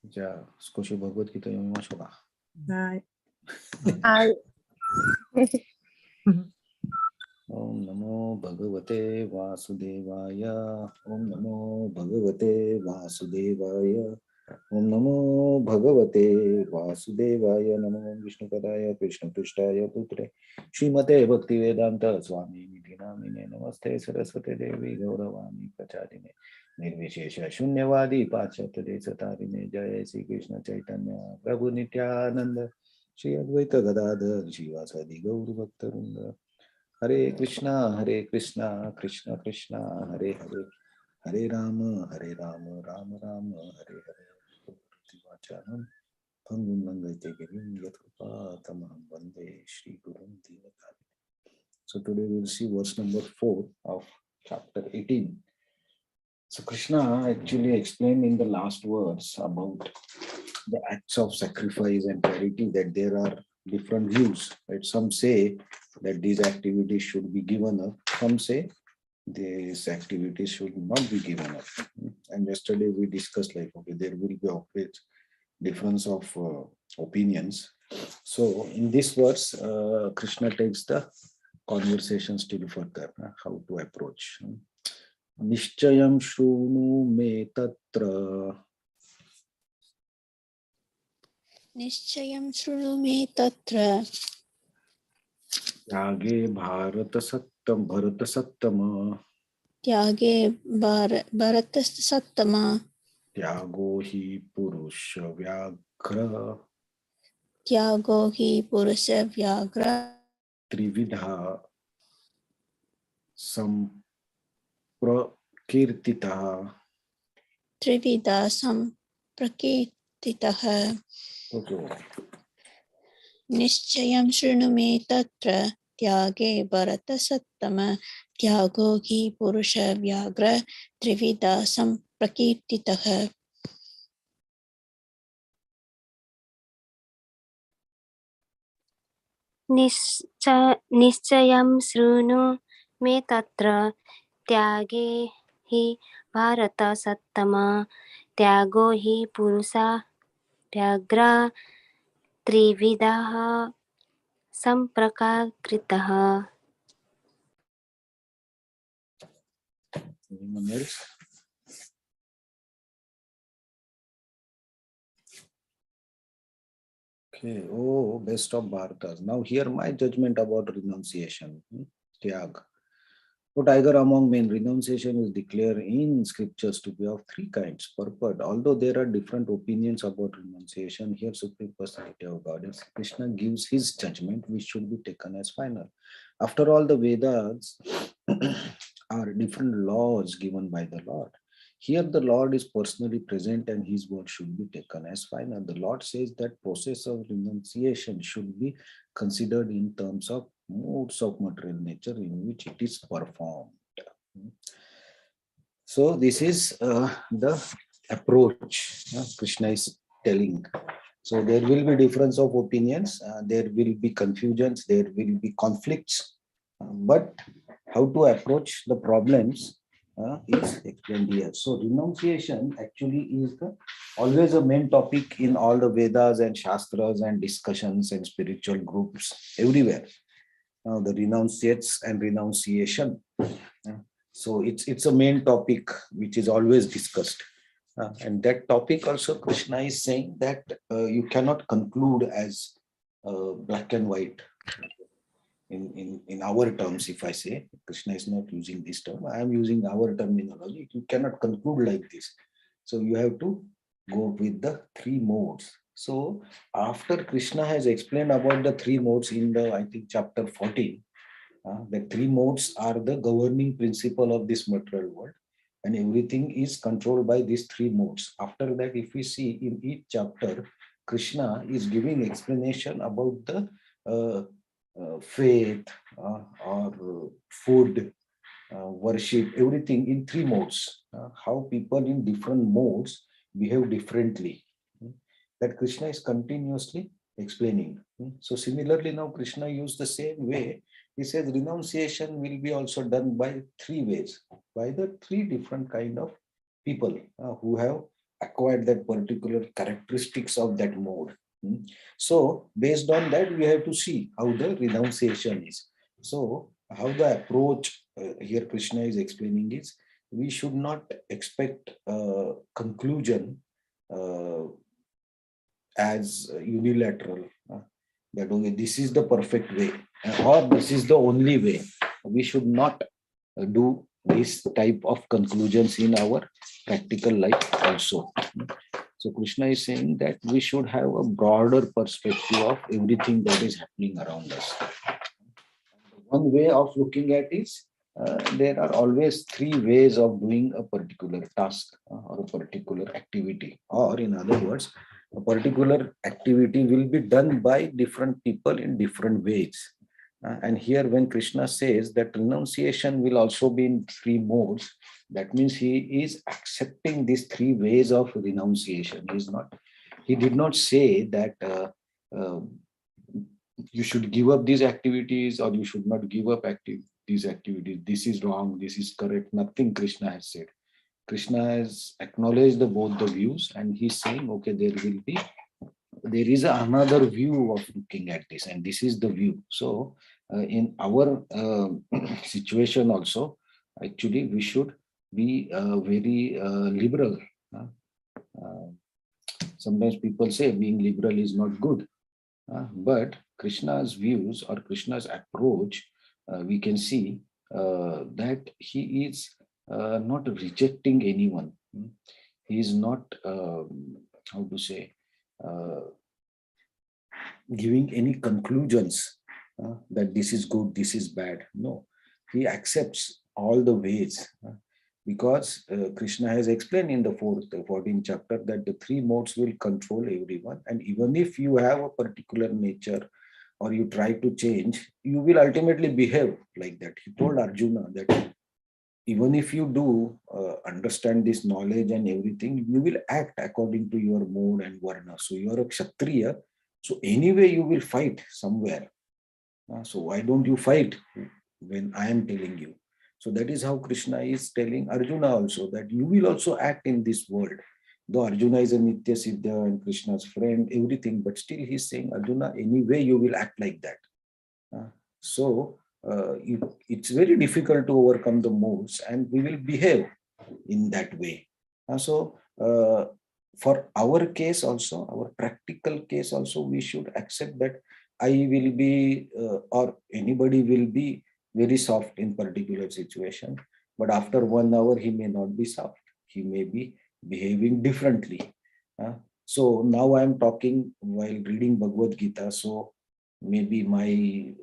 じゃあ少しバガバッドギータ読みましょうか。はい。はい。オンナモバガバテワスデワヤ。オンナモバガバテワスデワヤ。オンナモバガバテワスデワヤ。ナモビシュヌパダヤクリシュナプリシタヤプトレ。シーマテバクティヴェダンタスワミニティナミネナマステサラスワテデヴィガウラワミカチャディネ。निर्विशेष शून्यवादी पाश्चात्य देशतारिणे जय श्री कृष्ण चैतन्य प्रभु नित्यानंद श्री अद्वैत गदाधर श्रीवासादि गौर भक्तवृंद हरे कृष्णा कृष्ण कृष्ण हरे हरे हरे राम राम राम हरे हरे वाचालं फंगुं लंघयते गिरिं यत्कृपातमहं वन्दे श्रीगुरुं दीनतारिणे. So today we will see verse number 4 of chapter 18. So Krishna actually explained in the last verse about the acts of sacrifice and charity, that there are different views. Right? Some say that these activities should be given up. Some say these activities should not be given up. And yesterday we discussed like, okay, there will be always difference of opinions. So in this verse, Krishna takes the conversation still further, how to approach. निश्चयं शृणु मे तत्र निश्चयं शृणु मे तत्र त्यागे भरतसत्तम त्यागे भरतसत्तमा त्यागो हि पुरुष व्याघ्र त्यागो हि पुरुष व्याघ्र त्रिविधा संप्रकीर्तितः. त्रिविधा संप्रकीर्तितः. निश्चयं शृणु मे तत्र त्यागे भरतसत्तम त्यागो हि पुरुष व्याघ्र त्रिविधा संप्रकीर्तितः. निश्चयं शृणु मे तत्र त्यागे हि भारतसत्तमा त्यागो हि पुरुषा व्याघ्र त्रिविधः संप्रकाकृतः. Anyone else? Okay. Oh, best of Bharatas. Now hear my judgment about renunciation. Tyag. O tiger among men, renunciation is declared in scriptures to be of three kinds. Purport. Although there are different opinions about renunciation, here Supreme Personality of Godhead Krishna gives his judgment, which should be taken as final. After all, the Vedas are different laws given by the Lord. Here the Lord is personally present and his word should be taken as final. The Lord says that process of renunciation should be considered in terms of modes of material nature in which it is performed. So this is the approach Krishna is telling. So there will be difference of opinions, there will be confusions, there will be conflicts, but how to approach the problems is explained here. So renunciation actually is always a main topic in all the Vedas and Shastras and discussions and spiritual groups everywhere. The renunciates and renunciation. So it's a main topic which is always discussed. And that topic also Krishna is saying that you cannot conclude as black and white. In our terms, if I say, Krishna is not using this term, I am using our terminology. You cannot conclude like this. So you have to go with the three modes. So after Krishna has explained about the three modes in the, I think, chapter 14, the three modes are the governing principle of this material world, and everything is controlled by these three modes. After that, if we see in each chapter, Krishna is giving explanation about the faith or food, worship, everything in three modes. How people in different modes behave differently. That Krishna is continuously explaining. So similarly, now Krishna used the same way. He says renunciation will be also done by three ways, by the three different kind of people who have acquire that particular characteristics of that mode. So based on that, we have to see how the renunciation is. So how the approach here Krishna is explaining is, we should not expect conclusion as unilateral, that okay, this is the perfect way or this is the only way. We should not do this type of conclusions in our practical life also. So Krishna is saying that we should have a broader perspective of everything that is happening around us. One way of looking at is, there are always three ways of doing a particular task or a particular activity, or in other words, a particular activity will be done by different people in different ways. And here when Krishna says that renunciation will also be in three modes, that means he is accepting these three ways of renunciation. He did not say that you should give up these activities or you should not give up these activities. This is wrong, this is correct. Nothing Krishna has said. Krishna has acknowledged both the views, and he's saying, okay, there is another view of looking at this, and this is the view. So in our situation also, actually we should be very liberal. Sometimes people say being liberal is not good, but Krishna's views or Krishna's approach, we can see that he is not rejecting anyone. He is not, how to say, giving any conclusions that this is good, this is bad. No, he accepts all the ways, because Krishna has explained in the 14th chapter that the three modes will control everyone, and even if you have a particular nature or you try to change, you will ultimately behave like that. He told Arjuna that even if you do understand this knowledge and everything, you will act according to your mode and varna. So you are a Kshatriya, so anyway you will fight somewhere. So why don't you fight when I am telling you? So that is how Krishna is telling Arjuna also, that you will also act in this world. Though Arjuna is a Nitya Siddha and Krishna's friend, everything, but still he's saying, Arjuna, anyway you will act like that. So it's very difficult to overcome the modes, and we will behave in that way. So for our case also, our practical case also, we should accept that I will be or anybody will be very soft in particular situation, but after 1 hour he may not be soft. He may be behaving differently. So now I am talking while reading Bhagavad Gita, so maybe my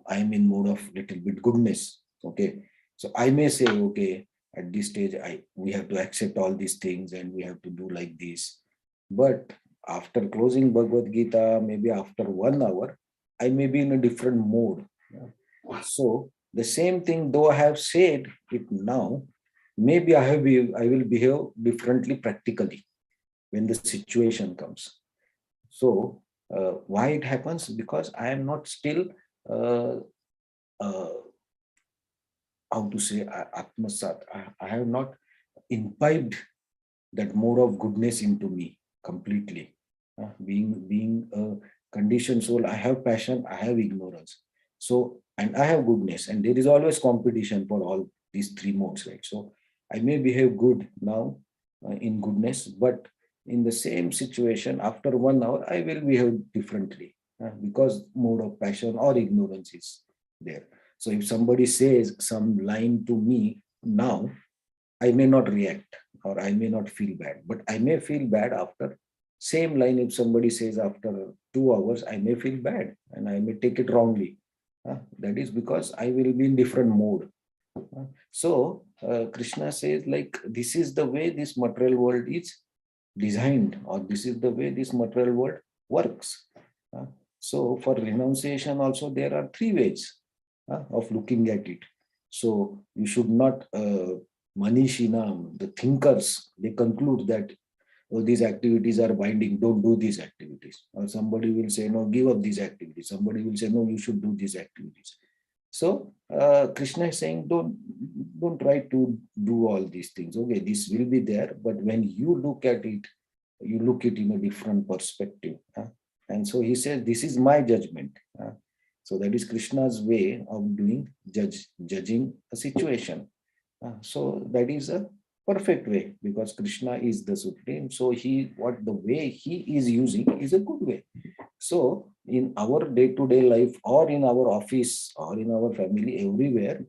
I am in mode of little bit goodness. Okay, so I may say, okay, at this stage we have to accept all these things and we have to do like this. But after closing Bhagavad Gita, maybe after 1 hour, I may be in a different mode. So the same thing, though I have said it now, maybe I will behave differently practically when the situation comes. So why it happens? Because I am not still how to say, atmasat. I have not imbibed that mode of goodness into me completely. Being a conditioned soul, I have passion, I have ignorance. So, and I have goodness, and there is always competition for all these three modes, right? So I may behave good now in goodness, but in the same situation, after 1 hour, I will behave differently because mode of passion or ignorance is there. So if somebody says some line to me now, I may not react or I may not feel bad, but I may feel bad after same line. If somebody says after 2 hours, I may feel bad and I may take it wrongly. That is because I will be in different mode. So Krishna says, like, this is the way this material world is designed, or this is the way this material world works. So for renunciation also, there are three ways of looking at it. So you should not, Manishina, the thinkers, they conclude that, oh, these activities are binding, don't do these activities. Or somebody will say, no, give up these activities. Somebody will say, no, you should do these activities. So Krishna is saying, don't try to do all these things. Okay, this will be there, but when you look at it, you look it in a different perspective. And so he says, this is my judgment. So that is Krishna's way of doing judging a situation. So that is a perfect way, because Krishna is the supreme. So the way he is using is a good way. So in our day-to-day life, or in our office, or in our family, everywhere,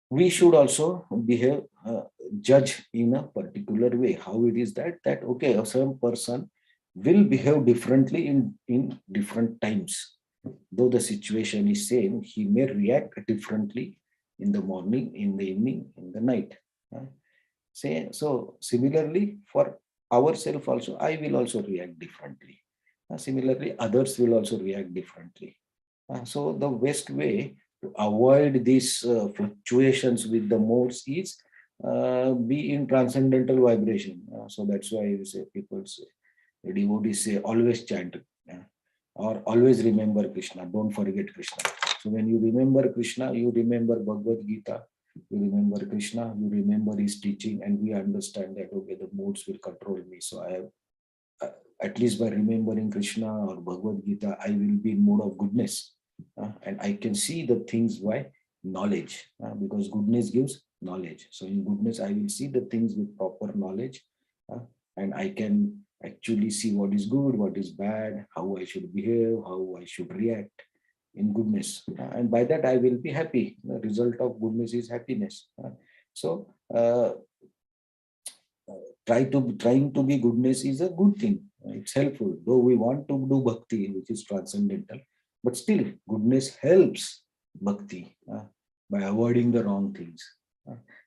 we should also behave, judge in a particular way. How it is that okay, a certain person will behave differently in different times. Though the situation is same, he may react differently in the morning, in the evening, in the night. So similarly for ourselves also, I will also react differently. Similarly, others will also react differently. So the best way to avoid these fluctuations with the modes is be in transcendental vibration. So that's why you say, people say, the devotees say, always chant, or always remember Krishna, don't forget Krishna. So when you remember Krishna, you remember Bhagavad Gita, you remember Krishna, you remember his teaching, and we understand that, okay, the modes will control me. So I have, at least by remembering Krishna or Bhagavad Gita, I will be in mode of goodness. And I can see the things by knowledge, because goodness gives knowledge. So in goodness, I will see the things with proper knowledge, and I can actually see what is good, what is bad, how I should behave, how I should react in goodness. And by that, I will be happy. The result of goodness is happiness. So trying to be goodness is a good thing. It's helpful. Though we want to do bhakti, which is transcendental, but still goodness helps bhakti by avoiding the wrong things.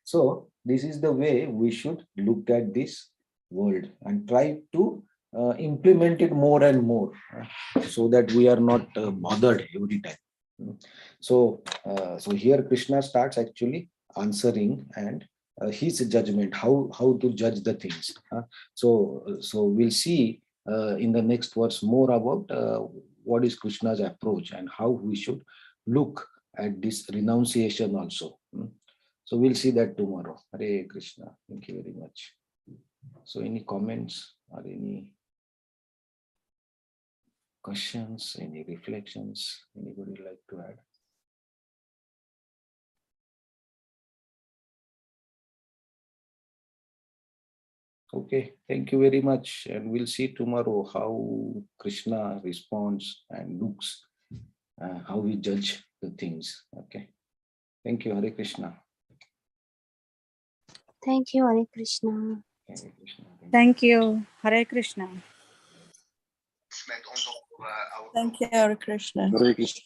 So this is the way we should look at this world and try to implement it more and more, so that we are not bothered every time. So here Krishna starts actually answering and his judgment, how to judge the things. So we'll see in the next verse more about what is Krishna's approach and how we should look at this renunciation also. So we'll see that tomorrow. Hare Krishna. Thank you very much. So any comments or any questions, any reflections, anybody would like to add? Okay, thank you very much. And we'll see tomorrow how Krishna responds and looks, how we judge the things. Okay. Thank you, Hare Krishna. Thank you, Hare Krishna. Hare Krishna. Thank you. Hare Krishna. Thank you, Hare Krishna. Hare Krishna.